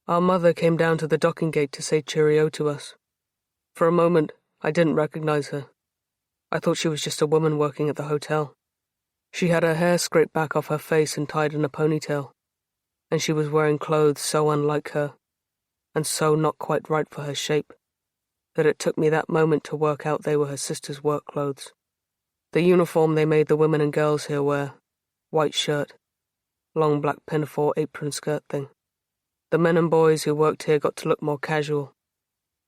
Our mother came down to the docking gate to say cheerio to us. For a moment, I didn't recognize her. I thought she was just a woman working at the hotel. She had her hair scraped back off her face and tied in a ponytail, and she was wearing clothes so unlike her, and so not quite right for her shape, that it took me that moment to work out they were her sister's work clothes. The uniform they made the women and girls here wear, white shirt, long black pinafore apron skirt thing. The men and boys who worked here got to look more casual.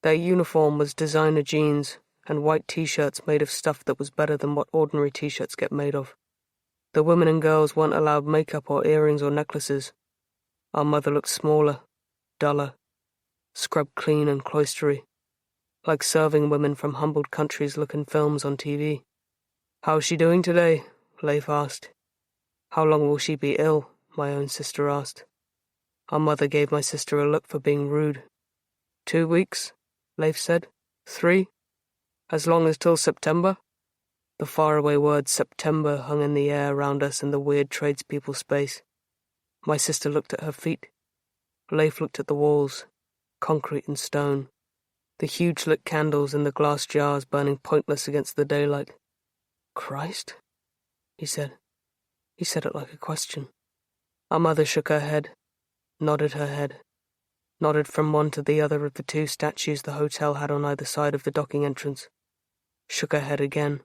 Their uniform was designer jeans and white t-shirts made of stuff that was better than what ordinary t-shirts get made of. The women and girls weren't allowed makeup or earrings or necklaces. Our mother looked smaller, duller, scrubbed clean and cloistery, like serving women from humbled countries look in films on TV. "How's she doing today?" Leif asked. "How long will she be ill?" my own sister asked. Our mother gave my sister a look for being rude. 2 weeks, Leif said. 3? As long as till September? The faraway word September hung in the air around us in the weird tradespeople space. My sister looked at her feet. Leif looked at the walls, concrete and stone, the huge lit candles in the glass jars burning pointless against the daylight. "Christ?" he said. He said it like a question. Our mother shook her head, nodded her head, nodded from one to the other of the 2 statues the hotel had on either side of the docking entrance, shook her head again,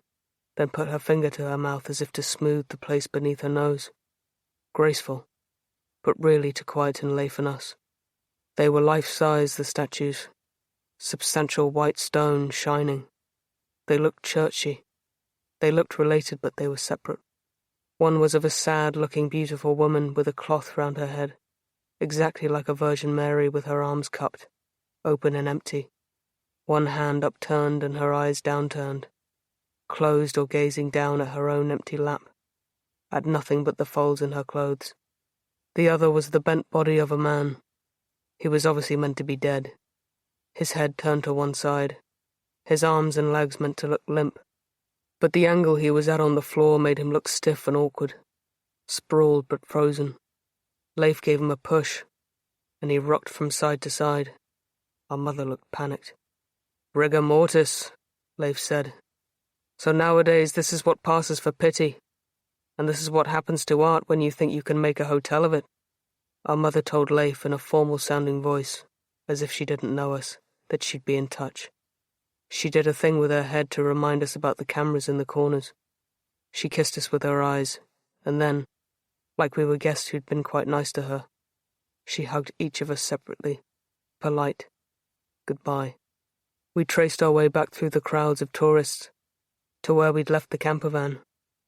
then put her finger to her mouth as if to smooth the place beneath her nose. Graceful, but really to quieten Leif and us. They were life-size, the statues, substantial white stone, shining. They looked churchy. They looked related, but they were separate. One was of a sad-looking, beautiful woman with a cloth round her head, exactly like a Virgin Mary with her arms cupped, open and empty, one hand upturned and her eyes downturned, closed or gazing down at her own empty lap, at nothing but the folds in her clothes. The other was the bent body of a man. He was obviously meant to be dead, his head turned to one side, his arms and legs meant to look limp, but the angle he was at on the floor made him look stiff and awkward, sprawled but frozen. Leif gave him a push, and he rocked from side to side. Our mother looked panicked. "Rigor mortis," Leif said. "So nowadays this is what passes for pity, and this is what happens to art when you think you can make a hotel of it." Our mother told Leif in a formal-sounding voice, as if she didn't know us, that she'd be in touch. She did a thing with her head to remind us about the cameras in the corners. She kissed us with her eyes, and then, like we were guests who'd been quite nice to her, she hugged each of us separately, polite, goodbye. We traced our way back through the crowds of tourists to where we'd left the camper van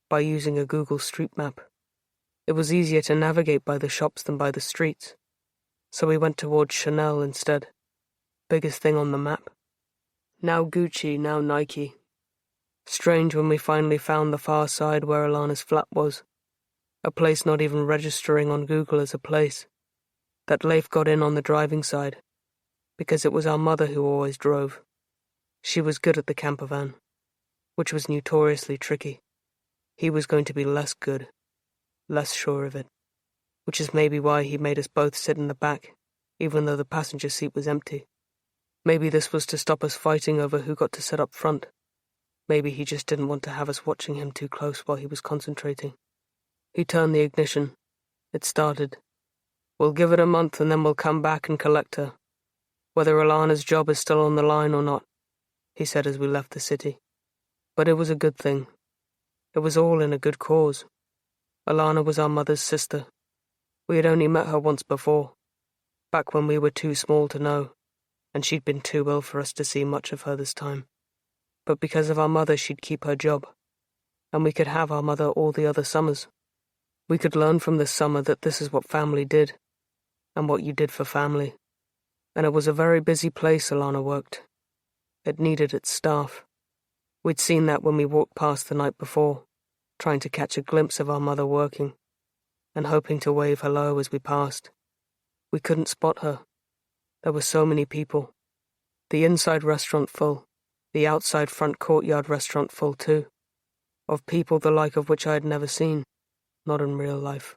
by using a Google Street Map. It was easier to navigate by the shops than by the streets, so we went towards Chanel instead, biggest thing on the map. Now Gucci, now Nike. Strange when we finally found the far side where Alana's flat was, a place not even registering on Google as a place, that Leif got in on the driving side, because it was our mother who always drove. She was good at the camper van, which was notoriously tricky. He was going to be less good, less sure of it, which is maybe why he made us both sit in the back, even though the passenger seat was empty. Maybe this was to stop us fighting over who got to sit up front. Maybe he just didn't want to have us watching him too close while he was concentrating. He turned the ignition. It started. "We'll give it a month and then we'll come back and collect her, whether Alana's job is still on the line or not," he said as we left the city. But it was a good thing. It was all in a good cause. Alana was our mother's sister. We had only met her once before, back when we were too small to know, and she'd been too ill for us to see much of her this time. But because of our mother, she'd keep her job, and we could have our mother all the other summers. We could learn from this summer that this is what family did, and what you did for family. And it was a very busy place Alana worked. It needed its staff. We'd seen that when we walked past the night before, trying to catch a glimpse of our mother working, and hoping to wave hello as we passed. We couldn't spot her. There were so many people. The inside restaurant full, the outside front courtyard restaurant full too, of people the like of which I had never seen, not in real life.